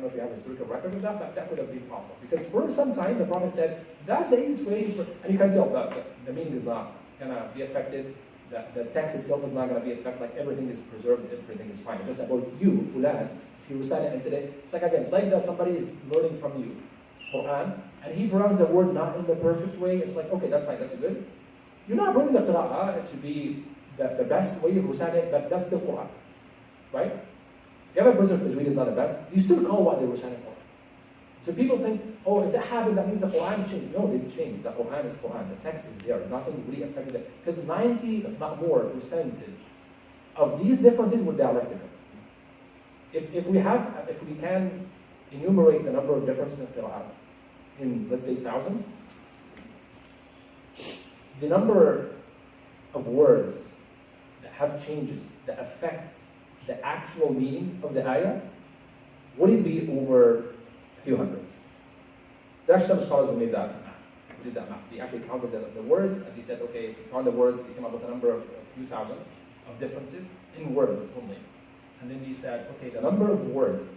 know if you have a historical record of that, but that would have been possible. Because for some time, the Prophet said, that's the easiest way, and you can tell that the meaning is not going to be affected, the text itself is not going to be affected, like everything is preserved, everything is fine. It's just about you, fulan, if you recite it and say it, it's like again, it's like that somebody is learning from you, Quran, and he pronounces the word not in the perfect way, it's like, okay, that's fine, that's good. You're not bringing the qira'ah to be the best way of reciting it, but that's still Quran, right? If you have a person who is not the best, you still call what they were reciting Quran. So people think, oh, if that happened, that means the Quran changed. No, it didn't change. The Quran is Quran. The text is there. Nothing really affected it. Because 90, if not more, percentage of these differences were dialectical. If we can enumerate the number of differences in qira'at in, let's say, thousands, the number of words that have changes that affect the actual meaning of the ayah, would it be over a few hundreds? There are some scholars who made that math. Who did that math. They actually counted the words, and they said, okay, if you count the words, they came up with a number of a few thousands of differences in words only. And then they said, okay, the number of words,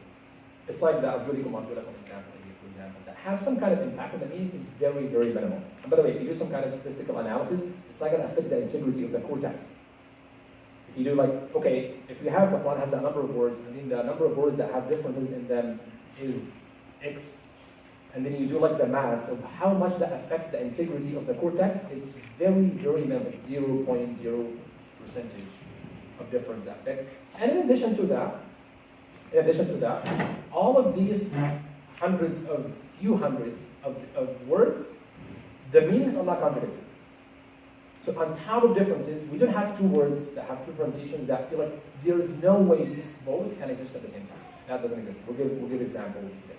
it's like the arjulikum example here, for example, that have some kind of impact, and the meaning is very, very minimal. And by the way, if you do some kind of statistical analysis, it's not going to affect the integrity of the core text. If you do like, okay, if you have the Quran has that number of words, and then the number of words that have differences in them is X, and then you do like the math of how much that affects the integrity of the core text, it's very, very minimal. It's 0.0% of difference that affects. And in addition to that, all of these few hundreds of words, the meanings are not contradictory. So on top of differences, we don't have two words that have two pronunciations that feel like there is no way these both can exist at the same time. That doesn't exist. We'll give examples today.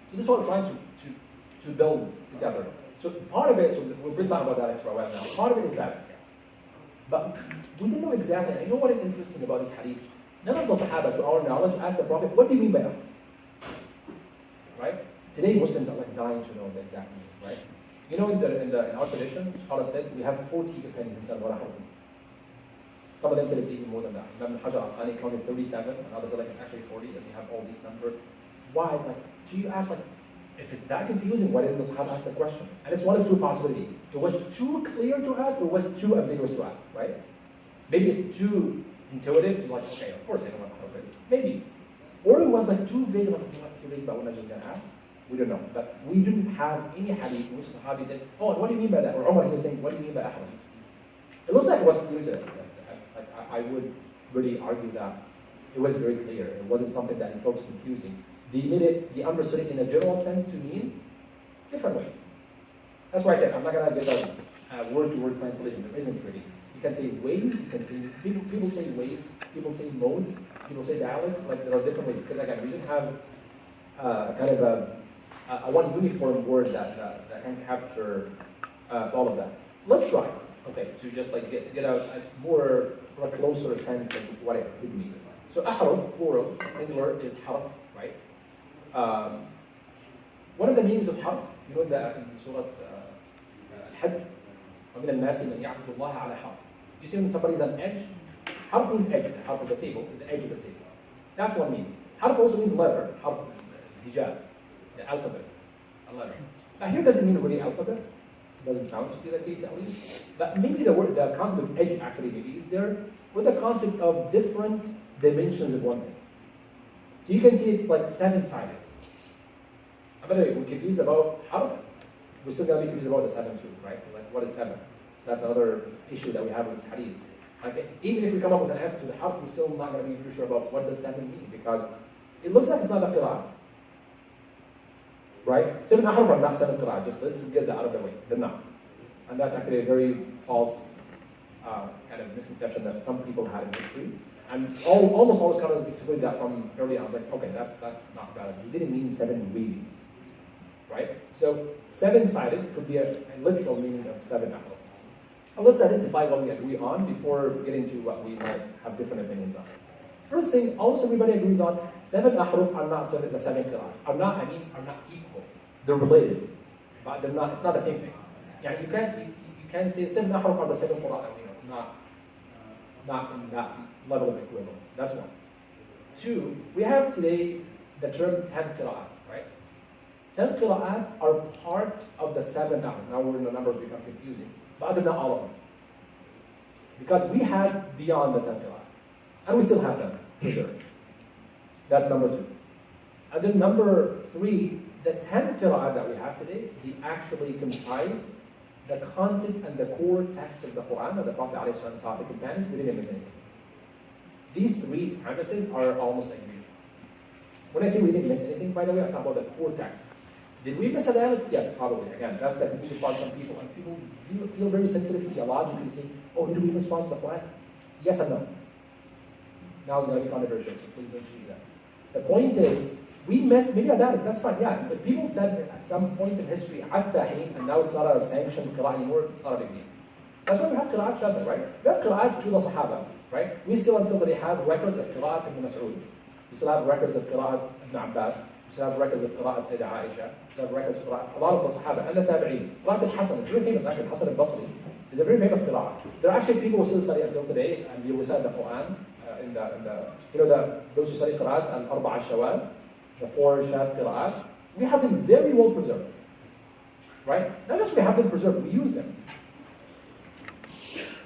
So this is what we're trying to build together. So part of it, so we'll talk about that for a while now. Part of it is balance, yes. But we didn't know exactly, and you know what is interesting about this hadith? None of the Sahaba, to our knowledge, asked the Prophet, what do you mean by that? Right? Today Muslims are like dying to know the exact meaning, right? You know, in our tradition, scholars said we have 40 opinions on what means. Some of them said it's even more than that. Ibn Hajar Asqalani counted 37, and others are like it's actually 40, and you have all these numbers. Why? Like, do you ask like, if it's that confusing, why didn't the Sahaba ask the question? And it's one of two possibilities. It was too clear to ask, or it was too ambiguous to ask, right? Maybe it's too intuitive to like, okay, of course I know what Ahruf is. Maybe. Or it was like too vague, like, what's too vague, but we're not just gonna ask. We don't know. But we didn't have any hadith in which a Sahabi said, oh, and what do you mean by that? Or Umar, he was saying, what do you mean by Ahruf? It looks like it was clear to them. Like, I would really argue that it was very clear. It wasn't something that he felt confusing. They understood it in a general sense to mean different ways. That's why I said, I'm not going to get a word-to-word translation. There isn't really. You can say ways, you can say, people say ways, people say modes, people say dialects, like there are different ways. Because again, we didn't have kind of a one uniform word that can capture all of that. Let's try, okay, to just like get a more or a closer sense of what it could mean. So ahruf, plural, singular is harf, right? One of the meanings of harf, you know that in Surah Al-Hajj, وَمِنَ النَّاسِ مَنْ يَعْبُدُ اللَّهَ عَلَى حَرْفٍ. You see when somebody's on edge, harf means edge, the harf of the table is the edge of the table. That's one meaning. Harf also means letter, harf, hijab, the alphabet, a letter. Now here doesn't mean really alphabet, it doesn't sound to be the case at least, but maybe the concept of edge actually maybe is there, or the concept of different dimensions of one thing. So you can see it's like seven-sided. And by the way, we're confused about harf, we're still going to be confused about the 7 too, right? Like, what is 7? That's another issue that we have with this hadith. Like, even if we come up with an answer to the harf, we're still not going to be pretty sure about what does 7 mean, because it looks like it's not a qirā'āt. Right? 7 ahruf are not 7 qirā'āt. Just let's get that out of the way. They're not. And that's actually a very false kind of misconception that some people had in history. And almost all scholars excluded that from early on. I was like, okay, that's not valid. He didn't mean 7 readings. Right? So 7-sided could be a literal meaning of 7 ahruf. Now let's identify what we agree on before getting to what we might have different opinions on. First thing, almost everybody agrees on 7 ahruf are not the 7 qirā'āt. Are not equal. They're related, but they're not. It's not the same thing. Yeah, you can't say 7 ahruf are the 7 qirā'āt. not in that level of equivalence. That's one. Two, we have today the term 10 qira'at, right? 10 qira'at are part of the 7 now. Now the numbers become confusing, but they're not all of them. Because we had beyond the 10 qira'at, and we still have them preserved. That's number 2. And then number 3, the 10 qira'at that we have today, they actually comprise the content and the core text of the Quran that the Prophet ﷺ taught the companions. We didn't miss anything. These 3 premises are almost agreed. When I say we didn't miss anything, by the way, I'm talking about the core text. Did we miss an element? Yes, probably. Again, that's the confusing part from people. And people feel very sensitive theologically, saying, oh, did we miss parts of the Quran? Yes and no. Now it's going to be controversial, so please don't do that. The point is, we missed, maybe I doubt it, that's fine, yeah. If people said at some point in history, and now it's not a sanctioned qira'ah anymore, it's not a big deal. That's why we have qira'at shadda, right? We have qira'at to the Sahaba, right? We still until they have records of qira'at ibn Mas'ud. We still have records of qira'at ibn Abbas. We still have records of qira'at Sayyidah Aisha. We still have records of qira'at, a lot of the Sahaba, and the Tabi'een. Qira'at al-Hasan, it's very famous, actually, Hasan al-Basri is a very famous qira'ah. There are actually people who still study until today, and they recite the Quran, those who study qira'at, al-Arba'a al-Shawal, the 4 Shaf qira'at, we have them very well preserved. Right? Not just we have them preserved, we use them.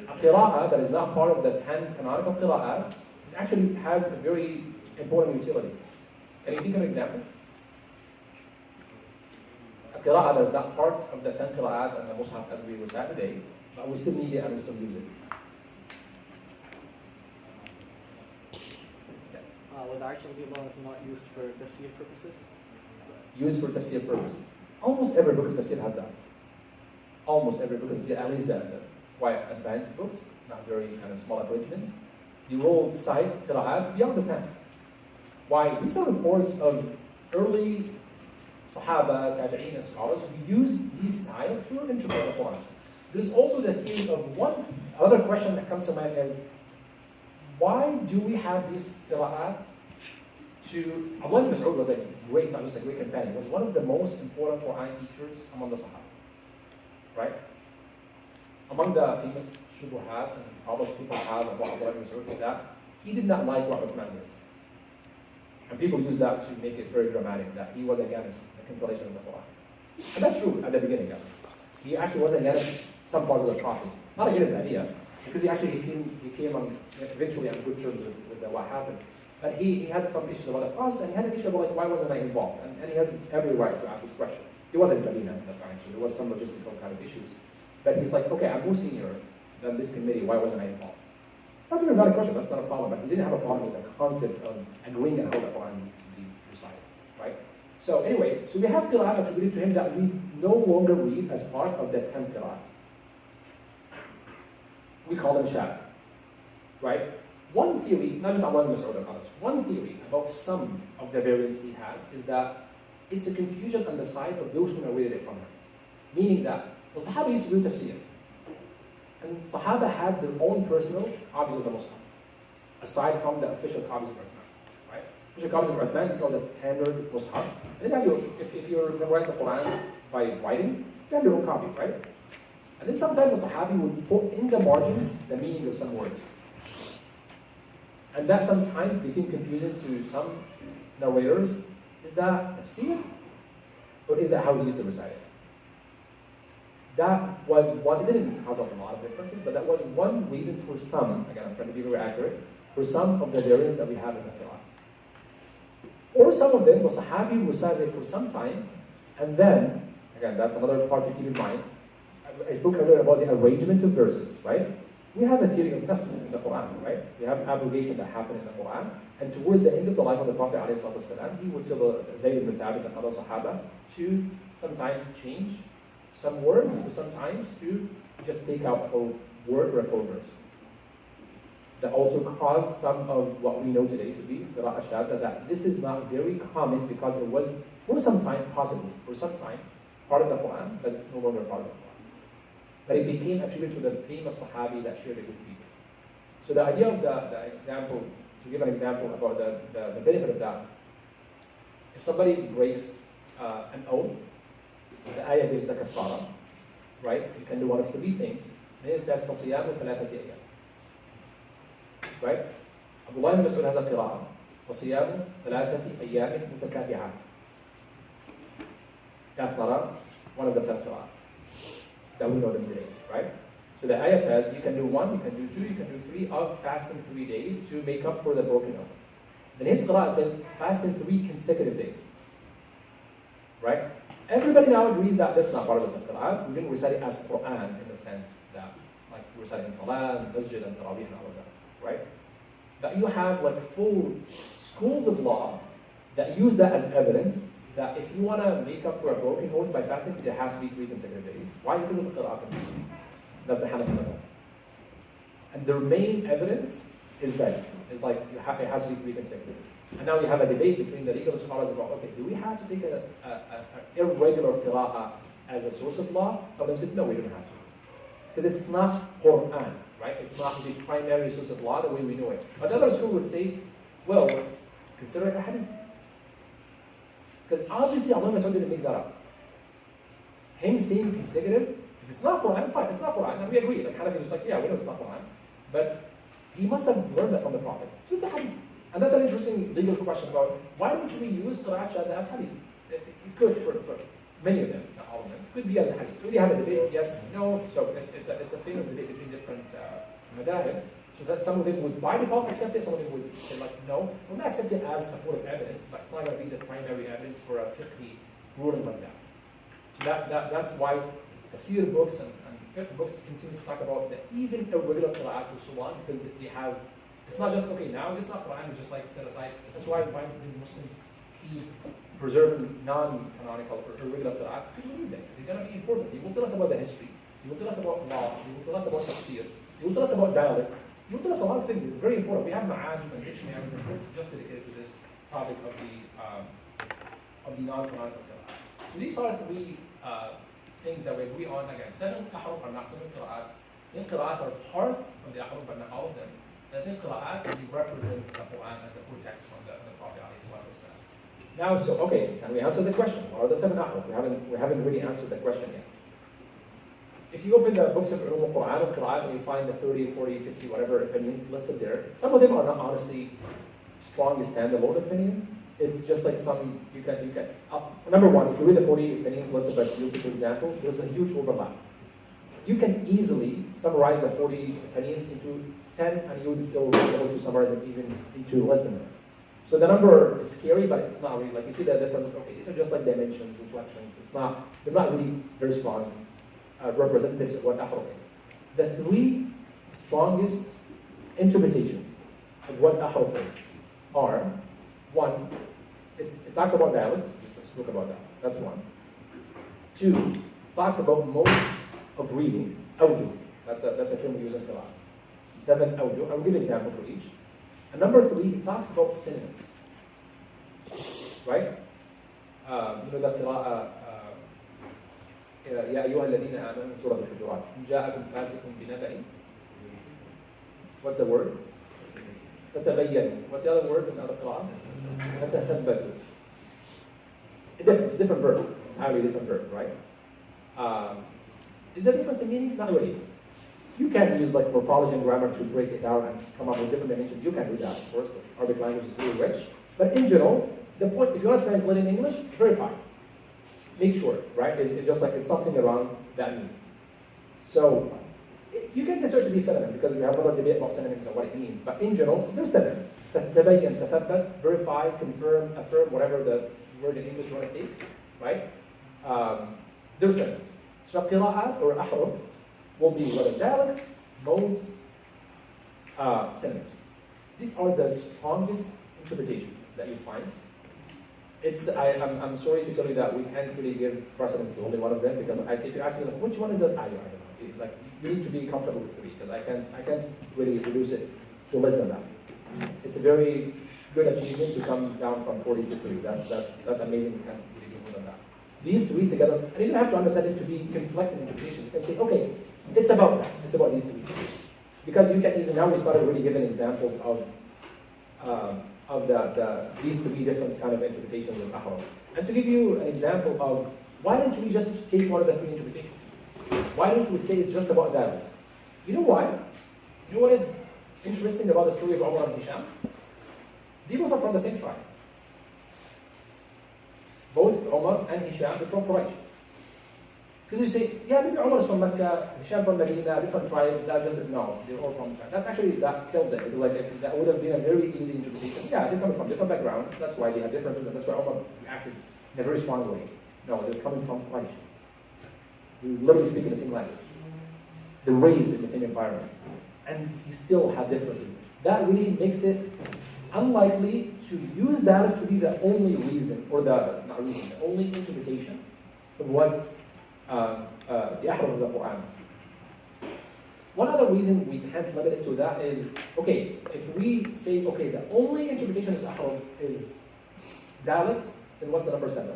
A qira'ah that is not part of the 10 canonical qira'at actually has a very important utility. Can you think of an example? A qira'ah that is not part of the 10 qira'at and the mushaf as we recite today, but we still need it and we still use it. Was Aisha not used for tafsir purposes? Used for tafsir purposes. Almost every book of tafsir has that. Almost every book of tafsir, at least the quite advanced books, not very kind of small abridgments, you will cite qira'at beyond the 10. Why? These are reports of early Sahaba, Tabi'een, and scholars who used these styles to interpret the Quran. There's also the theory of another question that comes to mind is, why do we have these qira'at to... Abdullah ibn Mas'ud was a great, not just a great companion, was one of the most important Quran teachers among the Sahaba. Right? Among the famous shubuhat and problems people have about Abdullah ibn Mas'ud is that he did not like what Uthman did. And people use that to make it very dramatic, that he was against the compilation of the Quran. And that's true at the beginning of it. He actually was against some parts of the process. Not against the idea, because he came on eventually on good terms with what happened. But he had some issues about the process, and he had an issue about like, why wasn't I involved? And he has every right to ask this question. He wasn't Medina at the time, so there was some logistical kind of issues. But he's like, okay, I'm more senior than this committee, why wasn't I involved? That's a very valid question, that's not a problem, but he didn't have a problem with the concept of agreeing on how the Quran needs to be recited, right? So anyway, so we have qira'at attributed to him that we no longer read as part of the 10 qira'at. We call them shab, right? One theory, not just on one Mas'ud or others, one theory about some of the variants he has is that it's a confusion on the side of those who narrated it from him. Meaning that the Sahaba used to do tafsir. And Sahaba had their own personal copies of the Mus'haf, aside from the official copies of Uthman, right? Official copies of Uthman, these are the standard Mus'haf. And then if you memorize the Quran by writing, you have your own copy, right? And then sometimes the Sahabi would put in the margins the meaning of some words. And that sometimes became confusing to some narrators. Is that tafsir? Or is that how we used to recite it? That was one, it didn't cause a lot of differences, but that was one reason for some, again I'm trying to be very accurate, for some of the variants that we have in the Qur'an. Or some of them, the Sahabi recited it for some time, and then, again that's another part to keep in mind, I spoke earlier about the arrangement of verses, right? We have a theory of nasr in the Quran, right? We have abrogation that happened in the Quran, and towards the end of the life of the Prophet ﷺ, he would tell Zayd ibn Thabit and other Sahaba to sometimes change some words, or sometimes to just take out a word or a full verse. That also caused some of what we know today to be qirā'at shadda, that this is not very common because it was, for some time, possibly, for some time, part of the Quran, but it's no longer part of the Quran. But it became attributed to the famous Sahabi that shared it with people. So the idea of the example, to give an example about the benefit of that, if somebody breaks an oath, the ayah gives the kafara, right? You can do one of 3 things. Then it says, فَصِيَامُ ثَلَاثَةِ أَيَّامٍ. right? Abdullah ibn Mas'ud has a qira'ah. وَصِيَامُ ثَلَاثَةِ أَيَّامٍ مُتَتَابِعَةٍ. That's not one of the 10 qira'ah that we know them today, right? So the ayah says you can do 1, you can do 2, you can do 3 of fasting 3 days to make up for the broken oath. Then his qira'ah says fasting 3 consecutive days, right? Everybody now agrees that that's not part of the qira'ah. We didn't recite it as Quran in the sense that, like, we recite in Salah, and Masjid, and Tarawih, and all of that, right? But you have like full schools of law that use that as evidence that if you want to make up for a broken oath by fasting, there have to be 3 consecutive days. Why? Because of the qira'ah. That's the Hanafi madhab. And their main evidence is this. It's like it has to be 3 consecutive. And now you have a debate between the legal scholars about, okay, do we have to take an irregular qira'ah as a source of law? Some of them said, no, we don't have to. Because it's not Quran, right? It's not the primary source of law the way we know it. But other school would say, well, consider it a hadith. Because obviously Allah didn't make that up. Him saying consecutive, if it's not Quran, fine, it's not Quran. And we agree. Like Hanafi is like, yeah, we know it's not Quran. But he must have learned that from the Prophet. So it's a hadith. And that's an interesting legal question about why don't we use qira'at shadda as hadith? It could for many of them, not all of them. It could be as a hadith. So we have a debate, yes, no. So it's a famous debate between different madahib. So that some of them would by default accept it, some of them would say like, no, we're not accept it as supportive evidence, but it's not going to be the primary evidence for a fiqh ruling like that. So that's why tafsir books and fiqh books continue to talk about the even irregular qira'at and so on, because they have, it's not just, okay, now it's not Quran, we just like set aside. That's why Muslims keep preserving non-canonical or irregular qira'at, because we need them. They're going to be important. They will tell us about the history. They will tell us about law. They will tell us about tafsir. They will tell us about dialects. They will tell us a lot of things. It's very important. We have ma'ajim and dictionaries and books just dedicated to this topic of the non-canonical qira'at. So these are 3 things that we agree on. Again, 7 ahruf are not 7 qira'at. 10 qira'at are part of the ahruf, but not all of them. And 10 qira'at can represent the Quran as the full text from the Prophet ﷺ. Now, so okay, and we answered the question. What are the 7 ahruf? We haven't really answered the question yet. If you open the books of Ulum al-Quran and Qira'at and you find the 30, 40, 50, whatever opinions listed there, some of them are not honestly strong standalone opinion. It's just like some, you can number one, if you read the 40 opinions listed by Suyuti, for example, there's a huge overlap. You can easily summarize the 40 opinions into 10, and you would still be able to summarize them even into less than 10. So the number is scary, but it's not really, like you see the differences, okay, these are just like dimensions, reflections. They're not really very strong representatives of what ahruf is. The 3 strongest interpretations of what ahruf is are, 1, it talks about dialects, just spoke about that, that's 1. 2, it talks about modes of reading, awjuh, that's a term we use in Qira'at. 7 awjuh, I will give an example for each. And number 3, it talks about synonyms, right? You know that Qira'ah, يا أيها الذين آمنوا سورة الحجرات إن جاءكم فاسق بنبأ. What's the word? تتبين. What's the other word in the other Qira'ah? تتثبتوا. It's a different verb, entirely different verb, right? Is there a difference in meaning? Not really. You can use like morphology and grammar to break it down and come up with different dimensions. You can do that, of course. The Arabic language is really rich. But in general, the point, if you want to translate in English, verify. Make sure, right? It's just like it's something around that meaning. So you can consider it to be synonym because we have a lot of debate about synonyms and what it means. But in general, they're synonyms. تتبين, تثبت, verify, confirm, affirm, whatever the word in English you want to take, right? They're synonyms. So qira'at or ahruf will be whether dialects, modes, synonyms. These are the strongest interpretations that you find. I'm sorry to tell you that we can't really give precedence to only one of them because if you ask me like, which one is this, I don't know. Like you need to be comfortable with 3 because I can't really reduce it to less than that. It's a very good achievement to come down from 40 to 3. That's amazing. You can't really do more than that. These 3 together, and you don't have to understand it to be conflicting interpretations. You can say, okay, it's about that. It's about these 3. Because you can easily, now we started really giving examples of these 3 different kind of interpretations of ahruf. And to give you an example of why don't we just take one of the 3 interpretations? Why don't we say it's just about dialects? You know why? You know what is interesting about the story of Umar and Hisham? They both are from the same tribe. Both Umar and Hisham, they're from Quraysh. Because you say, yeah, maybe Umar is from Mecca, Hisham from Medina, different tribes, that just, no, they're all from China. That's actually, that kills it. Because like, that would have been a very easy interpretation. Yeah, they're coming from different backgrounds, that's why they have differences, and that's why Umar reacted in a very strong way. No, they're coming from Quraysh. They literally speak in the same language. They're raised in the same environment. And you still have differences. That really makes it unlikely to use that to be the only reason, or the only interpretation of what the ahruf of the Quran is. One other reason we can't limit it to that is, okay, if we say, okay, the only interpretation of the ahruf is dalit, then what's the number 7?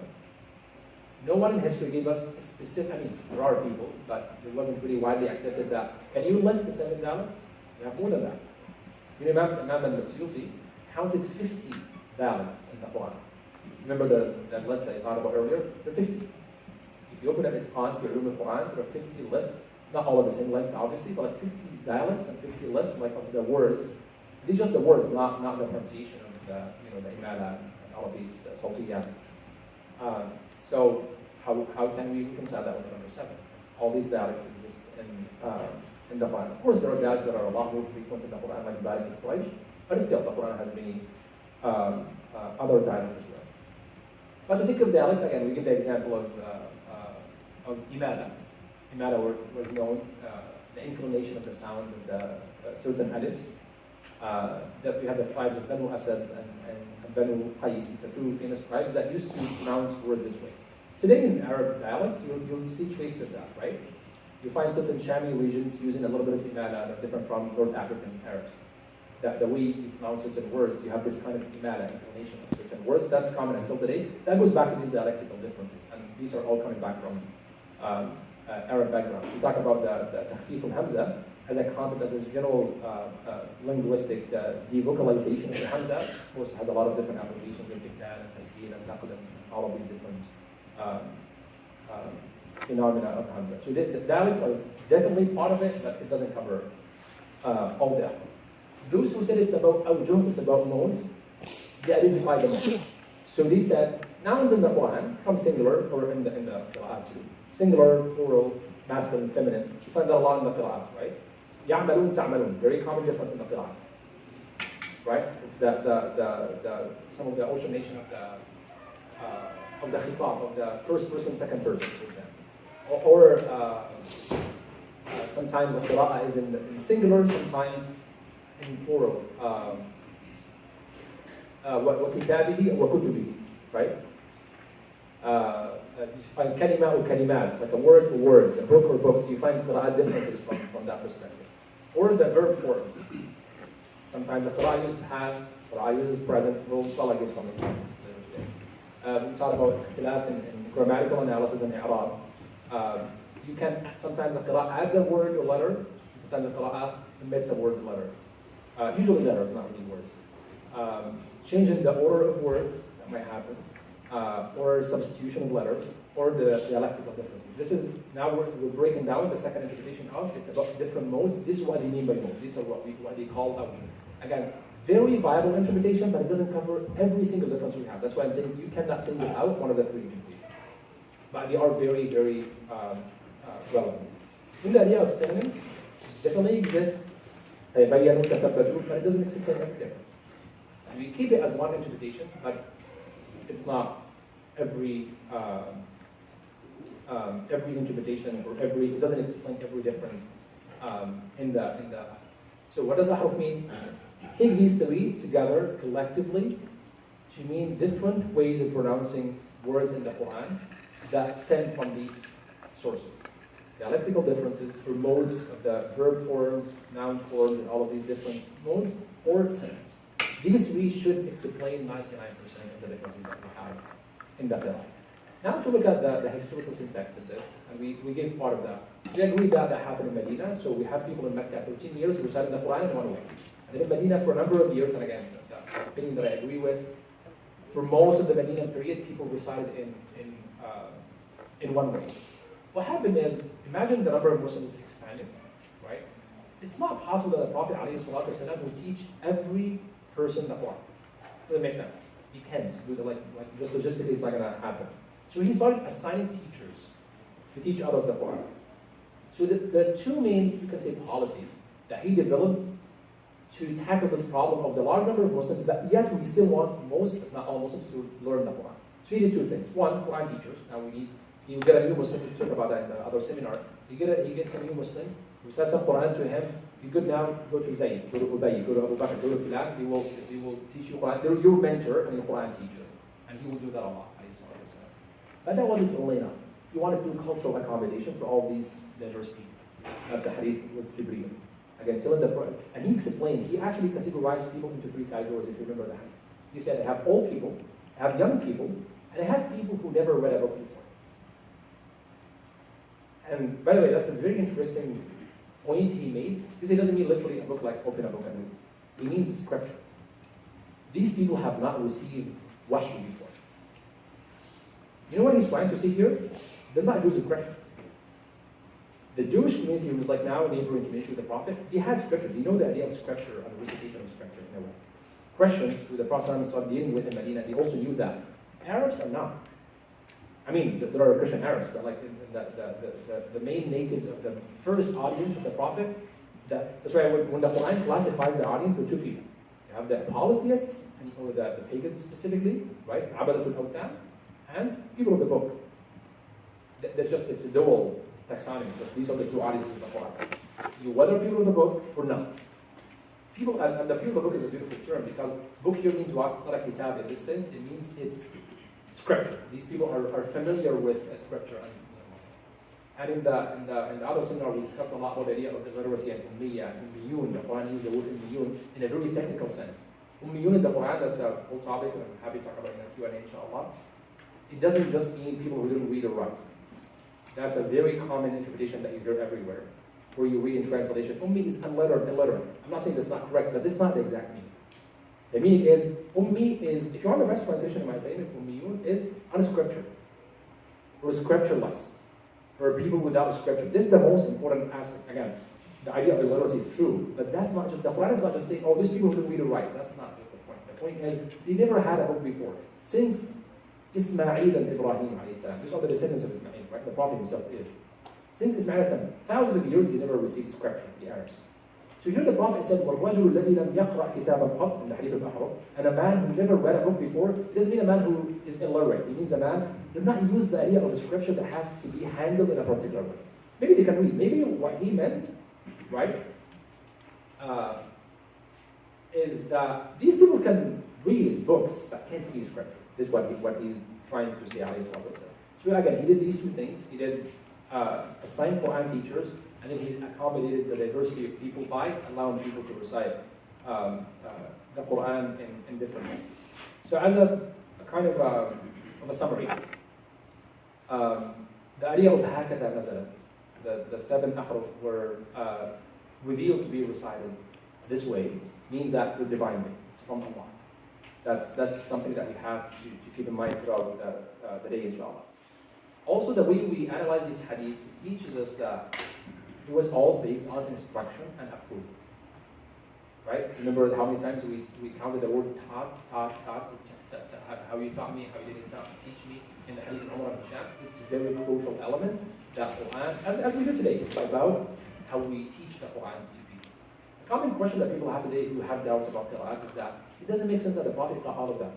No one in history gave us a specific, I mean, there are people, but it wasn't really widely accepted that. Can you list the 7 dalits? You have more than that. You know, Imam al-Suyuti counted 50 dalits in the Quran. Remember that list I thought about earlier? There are 50. If you open up Itqan, if you read the Quran, there are 50 lists, not all of the same length, obviously, but like 50 dialects and 50 lists, like of the words. These are just the words, not the pronunciation of the, the imala and all of these saltiyat. So how can we reconcile that with the number 7? All these dialects exist in the Quran. Of course, there are dialects that are a lot more frequent in the Quran, like Barik of Quraysh, but still, the Quran has many other dialects as well. But to think of dialects, again, we give the example of imala. Imala was known, the inclination of the sound of the certain alifs. That we have the tribes of Banu Asad and Banu Qais. It's a two famous tribes that used to pronounce words this way. Today in Arab dialects, you'll see traces of that, right? You find certain Shami regions using a little bit of imala that are different from North African Arabs. The way you pronounce certain words, you have this kind of imala inclination of certain words. That's common until today. That goes back to these dialectical differences, and these are all coming back from Arab background. We talk about the takhfif from Hamza as a concept, as a general linguistic devocalization of the Hamza. Of course, has a lot of different applications in Bigdad and Tasheer and Naql and all of these different phenomena of Hamza. So the dialects are definitely part of it, but it doesn't cover all that. Those who said it's about awjuh, it's about modes, they identified the modes. So they said nouns in the Quran come singular, or in the qirā'āt too. Singular, plural, masculine, feminine. You find that a lot in the qirā'āt, right? يعملون تعملون, very common difference in the qirā'āt. Right? It's the some of the alternation of the khitab, of the first person, second person, for example. Or sometimes the qirā'ah is in singular, sometimes in plural. وَكِتَابِهِ وَكُتُبِهِ, right? You find kalima or kalimat, like a word or words, a book or books. You find qirā'ah differences from that perspective. Or the verb forms. Sometimes the qirā'ah uses past, qirā'ah uses present. We'll give some examples later today. We talked about ikhtilaf in grammatical analysis and i'rāb. You can, sometimes the qirā'ah adds a word or letter, sometimes the qirā'ah omits a word or letter. Usually letters, not really words. Changing the order of words, that might happen. Or substitution of letters, or the dialectical differences. This is, now we're breaking down the second interpretation of, it's about different modes. This is what they mean by mode. This is what they call awjuh. Again, very viable interpretation, but it doesn't cover every single difference we have. That's why I'm saying you cannot single out one of the 3 interpretations. But they are very, very relevant. In the idea of synonyms, definitely exists, but it doesn't explain every difference. And we keep it as one interpretation, but it's not every interpretation, or it doesn't explain every difference in the. So what does ahruf mean? Take these 3 together collectively to mean different ways of pronouncing words in the Quran that stem from these sources. Dialectical differences, or modes of the verb forms, noun forms, and all of these different modes, or synonyms. These 3 should explain 99% of the differences that we have in that dialect. Now to look at the historical context of this, and we gave part of that. We agreed that happened in Medina, so we have people in Mecca 13 years reciting the Quran in one way. And then in Medina for a number of years, and again, the opinion that I agree with, for most of the Medina period, people recited in one way. What happened is, imagine the number of Muslims expanding, right? It's not possible that the Prophet ﷺ would teach every person the Quran. Does that make sense? You can't do that, like just logistically it's not gonna happen. So he started assigning teachers to teach others the Quran. So the two main, you can say, policies that he developed to tackle this problem of the large number of Muslims, but yet we still want most, if not all Muslims, to learn the Quran. So he did two things. One, Quran teachers. Now you get a new Muslim, we talked about that in the other seminar. He gets a new Muslim, who says some Quran to him. You could now go to Zayd, go to Ubay, go to Abu Bakr, go to Fulan. He will teach you Quran. They're your mentor and your Quran teacher. And he will do that a lot. But that wasn't only enough. He wanted to do cultural accommodation for all these diverse people. That's the hadith with Jibreel. Again, telling the Quran. And he explained, he actually categorized people into three categories, if you remember the hadith. He said, I have old people, I have young people, and I have people who never read a book before. And by the way, that's a very interesting point he made, because he doesn't mean literally a book like open a book and read. He means the scripture. These people have not received wahb before. You know what he's trying to say here? They're not Jews and Christians. The Jewish community was like now a neighboring community with the Prophet. They had scripture. They know the idea of scripture and the recitation of scripture in a way. Christians, who the Prophet started dealing with in Medina, they also knew that. Arabs are not. I mean, there are Christian Arabs, but like the main natives of the first audience of the Prophet, that's why when the Quran classifies the audience, there are two people. You have the polytheists, or the pagans specifically, right? Abadatul Awthan, and people of the book. It's a dual taxonomy, because these are the two audiences of the Quran. You whether people of the book or not. People, and the people of the book is a beautiful term, because book here means what? It's not a kitab in this sense, it means it's scripture. These people are familiar with scripture. And in the other seminar, we discussed a lot about the idea of the literacy and ummiyya, and ummiyun. The Quran uses the word ummiyun in a very technical sense. Ummiyun in the Quran, that's a whole topic, and I'm happy to talk about it in the Q&A, inshallah. It doesn't just mean people who didn't read or write. That's a very common interpretation that you hear everywhere, where you read in translation, ummi is unlettered, illiterate. I'm not saying that's not correct, but that's not the exact meaning. The meaning is, ummi is, if you want the best translation in my opinion, ummiyun is unscriptured, or scriptureless, or people without scripture. This is the most important aspect. Again, the idea of illiteracy is true, but that's not just, the Quran is not just saying, oh, these people who didn't read or write. That's not just the point. The point is, they never had a book before. Since Ismail and Ibrahim alayhi salam. These are the descendants of Ismail, right? The Prophet himself is. Since Ismail salam, thousands of years, they never received scripture, the Arabs. So here the Prophet said, وَالرَّجُلُ الَّذِي لَمْ يَقْرَأْ كِتَابًا قَطْ, in the hadith of Ahraf, and a man who never read a book before, doesn't mean a man who is illiterate. It means a man who does not use the idea of a scripture that has to be handled in a particular way. Maybe they can read. Maybe what he meant, right, is that these people can read books but can't read scripture. This is what he's trying to say, alayhi salatu wasalam. So again, he did these two things. He did assign Quran teachers, and then he accommodated the diversity of people by allowing people to recite the Quran in different ways. So as a kind of a summary, the idea of hakata nazalat, the 7 ahruf were revealed to be recited this way, means that they're divine based. It's from Allah. That's something that we have to keep in mind throughout the day, inshallah. Also, the way we analyze these hadiths teaches us that it was all based on instruction and approval. Right? Remember how many times we counted the word taught, how you taught me, how you didn't teach me in the hadith of Umar ibn Sham. It's a very crucial element that Quran, as we do today, it's about how we teach the Quran to people. A common question that people have today who have doubts about qirā'āt is that it doesn't make sense that the Prophet taught all of that.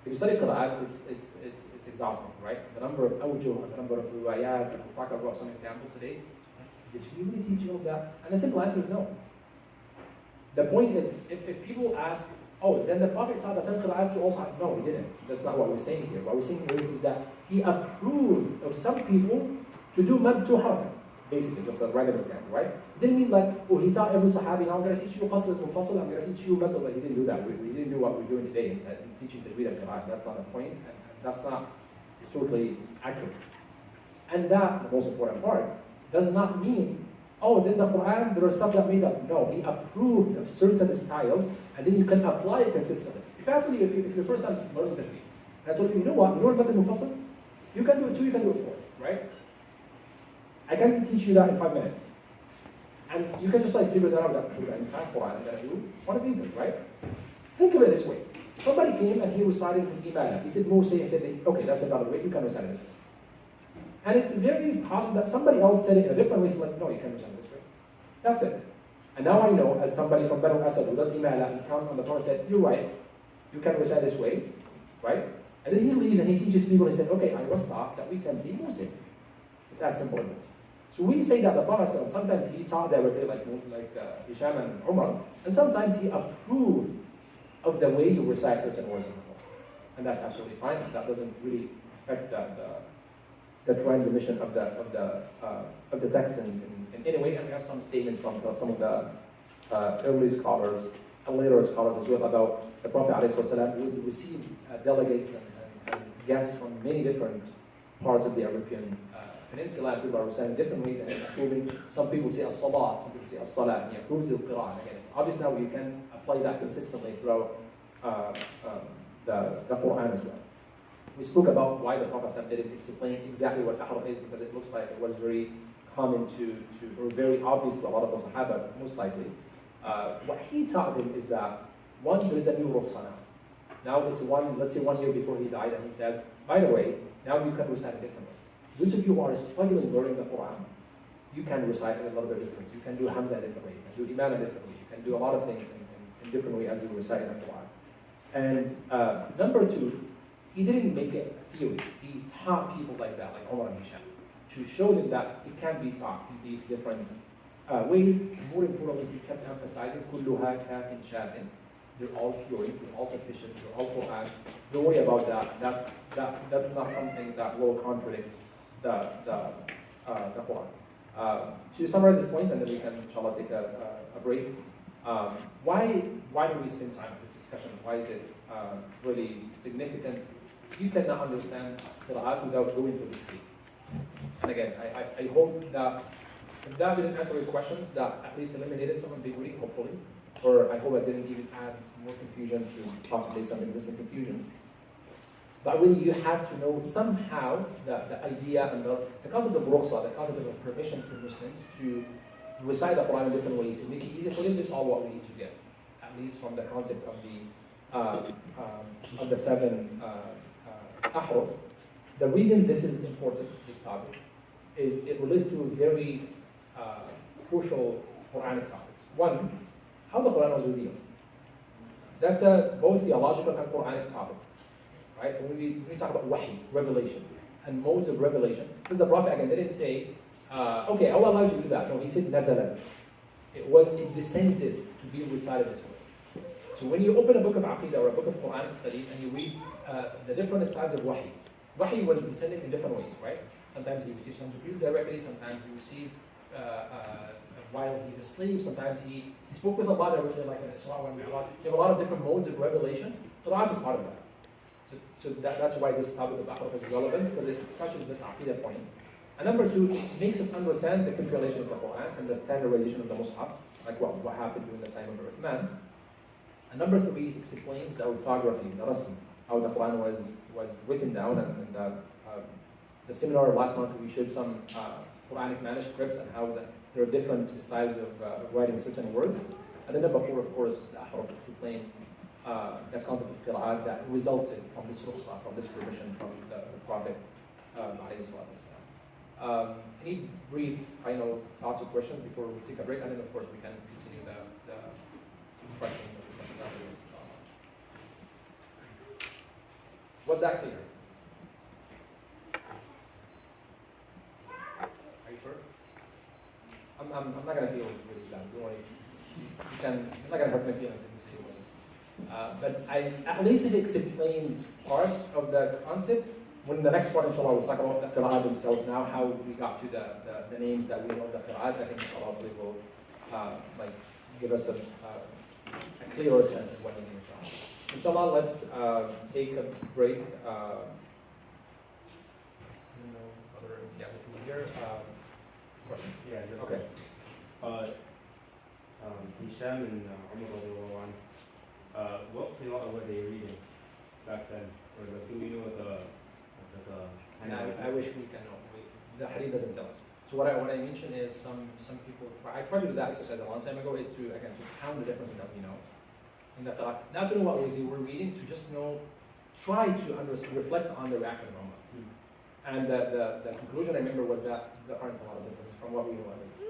If you study qirā'āt, it's exhausting, right? The number of awjuh, the number of riwayat, and we'll talk about some examples today. Did you really teach all of that? And the simple answer is no. The point is, if people ask, oh, then the Prophet taught the 10 qirā'āt to all sides. No, he didn't. That's not what we're saying here. What we're saying here is that he approved of some people to do mad to harakat. Basically, just a random example, right? It didn't mean like, oh, he taught every sahabi, now I'm going to teach you qasr to mufassal, I'm going to teach you mad. He didn't do that. We didn't do what we're doing today in teaching tajweed and qirā'āt. That's not the point, and that's not historically accurate. And that, the most important part, does not mean, oh, then the Quran, there are stuff that made up. No, he approved of certain styles, and then you can apply it consistently. If actually, if your first time learning tajweed, and so you know what, mad mufassal, you can do it 2, you can do it 4, right? I can teach you that in 5 minutes. And you can just like figure that out that through the entire Quran that you want to read it, right? Think of it this way. Somebody came and he recited with Imana. He said Musa, he said, okay, that's the valid way, you can recite it this way. And it's very possible that somebody else said it in a different way, so like, no, you can't recite it this way. That's it. And now I know, as somebody from Banu Asad who does Imana, and comes on the Torah and said, you're right, you can recite this way, right? And then he leaves and he teaches people, and he said, okay, I was taught that we can see Musa. It's as simple as this. So we say that the Prophet sometimes he taught directly, like Hisham and Umar, and sometimes he approved of the way you recite certain words in the Quran. And that's absolutely fine. That doesn't really affect the transmission of the text in any way. And we have some statements from some of the early scholars and later scholars as well about the Prophet ﷺ would receive delegates and guests from many different parts of the Arabian Peninsula. People are reciting different ways and approving. Some people say as-salat, some people say as-salat, and he approves the qirā'āt. Again, it's obvious now you can apply that consistently throughout the Quran as well. We spoke about why the Prophet didn't explain exactly what ahruf is, because it looks like it was very common or very obvious to a lot of the Sahaba, most likely. What he taught him is that, one, there's a new rukhsah now. Now it's let's say 1 year before he died, and he says, by the way, now you can recite different ways. Those of you who are struggling learning the Quran, you can recite it a little bit different. You can do Hamza a different way, you can do Imam a different way, you can do a lot of things in different way as you recite in the Quran. And number two, he didn't make it a theory. He taught people like that, like Umar and Hisham, to show them that it can be taught in these different ways. More importantly, he kept emphasizing, كُلُّهَا كَافٍ شَافٍ. They're all pure, they're all sufficient, they're all Quran. Don't worry about that. That's not something that will contradict the Quran. To summarize this point, and then we can, inshallah, take a break. Why do we spend time on this discussion? Why is it really significant? You cannot understand qirā'āt without going through this deep. And again, I hope that if that didn't answer your questions, that at least eliminated some ambiguity, hopefully. Or I hope I didn't even add more confusion to possibly some existing confusions. But really, you have to know somehow the idea and the concept of rukhsah, the concept of permission for Muslims to recite the Quran in different ways to make it easy for them. This is all what we need to get, at least from the concept of the 7 ahruf. The reason this is important, this topic, is it relates to very crucial Quranic topics. One, how the Quran was revealed. That's a both theological and Quranic topic. Right? When we talk about wahb, revelation, and modes of revelation, because the Prophet again didn't say, okay, Allah allowed you to do that. No, he said nazalat. It descended to be recited this way. So when you open a book of Aqidah or a book of Quranic studies and you read the different styles of wahb was descended in different ways, right? Sometimes he receives from Jibreel directly, sometimes he receives while he's a slave, sometimes he spoke with Allah directly, like in Isra and Mi'raj. You have a lot of different modes of revelation. Qur'an is part of that. So that's why this topic of ahruf is relevant, because it touches this aqidah point. And number two, it makes us understand the configuration of the Quran and the standardization of the Mus'haf, like what happened during the time of Uthman. And number three, it explains the orthography, the rasm, how the Quran was written down. And the seminar last month, we showed some Quranic manuscripts and how there are different styles of writing certain words. And then number four, of course, the ahruf explain the concept of qirā'āt that resulted from this rukhsah, from this permission from the Prophet. Any brief final thoughts or questions before we take a break, and then of course we can continue the questions and discussion afterwards. Was that clear? Are you sure? I'm not going to feel really bad. Don't worry. I'm not going to hurt my feelings if you say it wasn't. But at least it explained part of the concept. When the next part, inshallah, we'll talk about the qirā'āt themselves now, how we got to the names that we know the qirā'āt. I think inshallah will give us a clearer sense of what we mean, inshallah. Inshallah, let's take a break. I don't know other examples here. Question? Yeah. Okay. Hisham and Umar, what qirā'ah were they reading back then? Or do we know the I wish we can know. The hadith doesn't tell us. So So what I mentioned is some people try. I tried to do that exercise a long time ago. Is to again to count the differences that we know in the qira'at. Not to know what we're reading, to just know, try to reflect on the reaction of Umar. And the conclusion I remember was that there aren't a lot of differences from what we know at least.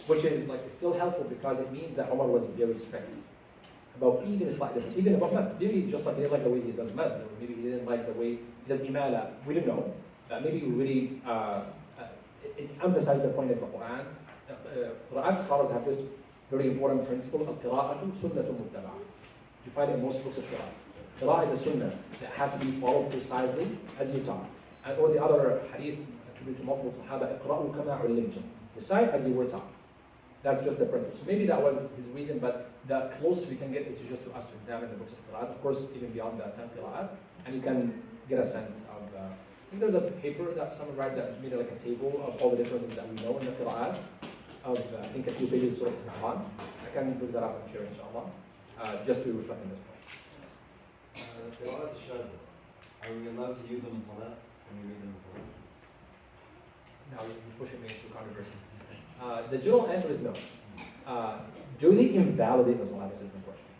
Which is like still helpful because it means that Umar was very strict about even a slight difference, even about mad. Maybe just like he didn't like the way he does mad, or maybe he didn't like the way he does imala. We didn't know. Maybe we really it emphasized the point of the Quran. Qira'at scholars have this very important principle of qirā'āt sunnatun muttaba'a. You find it in most books of Qira'at. Qira'ah is a sunnah that has to be followed precisely as you taught. And all the other hadith attributed to multiple Sahaba, iqra'u kama ullimtum. Recite as you were taught. That's just the principle. So maybe that was his reason, but the closest we can get is just to us to examine the books of Qira'at. Of course, even beyond the 10 Qira'at, and you can get a sense of. I think there's a paper that someone wrote that made like a table of all the differences that we know in the Qira'at. Of I think a few pages sort of Quran. I can look that up and share, inshallah, just to reflect on this point. قراءة الشاذة. Are we allowed to use them in Salah? Can we read them in Salah? Now you're pushing me into controversy. The general answer is no. Do they invalidate the Salah? That's a different question.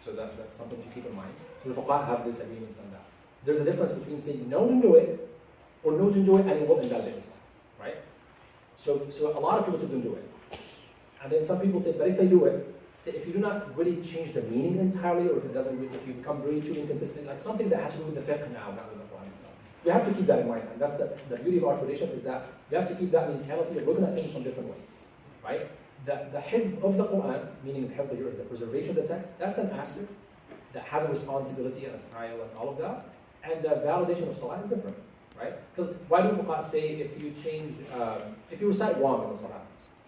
So that's something to keep in mind. So the fuqaha have disagreements on that. There's a difference between saying no, don't do it, or no, don't do it, and it will invalidate the Salah, right? So a lot of people say don't do it. And then some people say, but if I do it, say if you do not really change the meaning entirely, or if if you become really too inconsistent, like something that has to do with the fiqh now, not with the Quran itself. We have to keep that in mind, and that's the beauty of our tradition is that we have to keep that mentality of looking at things from different ways, right? The hifz of the Quran, meaning the hifz here is the preservation of the text, that's an aspect that has a responsibility and a style and all of that, and the validation of Salah is different, right? Because why do fuqaha say if you change, if you recite wrong in the Salah,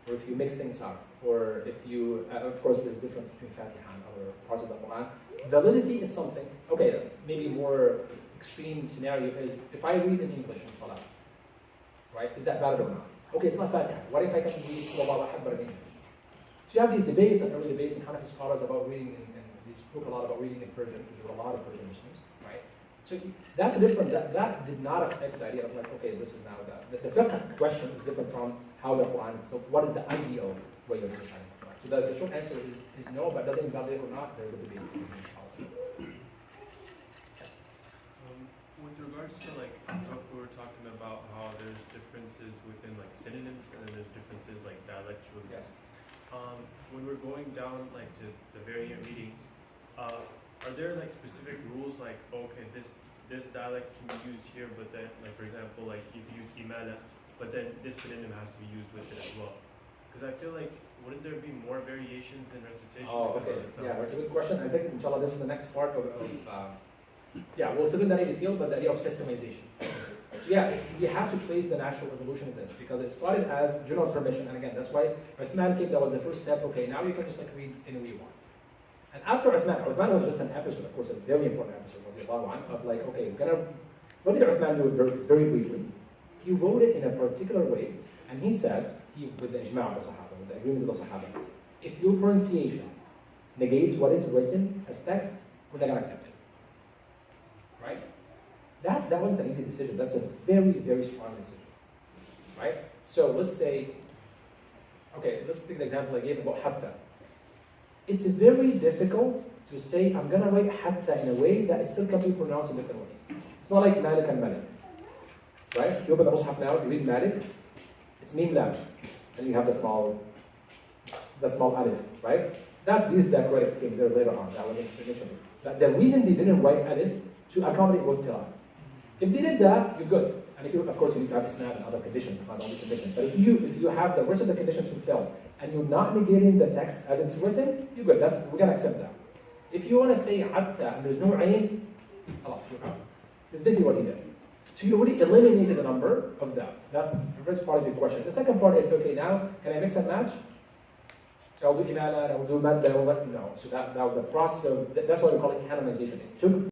or if you mix things up, or if you, of course there's a difference between Fatiha and other parts of the Quran. Validity is something, okay, maybe more extreme scenario is if I read in English in Salah, right, is that valid or not? Okay, it's not Fatiha. What if I can read Surah Wahb in English? So you have these debates and early debates in Hanafi scholars about reading, and they spoke a lot about reading in Persian because there were a lot of Persian Muslims, right? So that's different. That did not affect the idea of like, okay, this is now the fiqh question is different from how the Quran. So what is the ideal way of understanding the Quran? So the short answer is no, but does it invalidate or not? There's a debate between scholars. Yes. With regards to like if we were talking about how there's differences within like synonyms and then there's differences like dialectual. Yes. When we're going down like to the variant readings, are there like specific rules like okay this dialect can be used here, but then like for example like you can use imala, but then this synonym has to be used with it as well? Because I feel like wouldn't there be more variations in recitation? Oh, okay. Yeah, that's a good question. I think inshallah this is the next part of yeah, we'll sit in that in detail, but the idea of systemization. So yeah, we have to trace the natural evolution of this because it started as general permission, and again, that's why Uthman came, that was the first step. Okay, now you can just like read any way you want. And after Uthman was just an episode, of course, a very important episode of like, okay, what did Uthman do very, very briefly? He wrote it in a particular way, and he said, with the ijma' of the Sahaba, with the agreement of the Sahaba, if your pronunciation negates what is written as text, we're not going to accept it. Right? That wasn't an easy decision. That's a very, very strong decision. Right? So let's say, okay, let's take the example I gave about hatta. It's very difficult to say, I'm going to write hatta in a way that it still can be pronounced in different ways. It's not like Malik and Malik. Right? If you open the Mus'haf now, you read Malik, it's mim lam. And you have the small alif, right? This is the correct scheme there later on. That was initially. But the reason they didn't write alif to accommodate both qira'at. If they did that, you're good. And if you, of course, you need to have isnad and other conditions, not only conditions. But if you have the rest of the conditions fulfilled and you're not negating the text as it's written, you're good. We're gonna accept that. If you want to say atta and there's no ayn, khalas, you're out. That's basically what he did. So you already eliminated a number of that. That's the first part of your question. The second part is, okay, now can I mix and match? So I'll do imala, I'll do madda, no. So that the process of, that's why we call it canonization. It took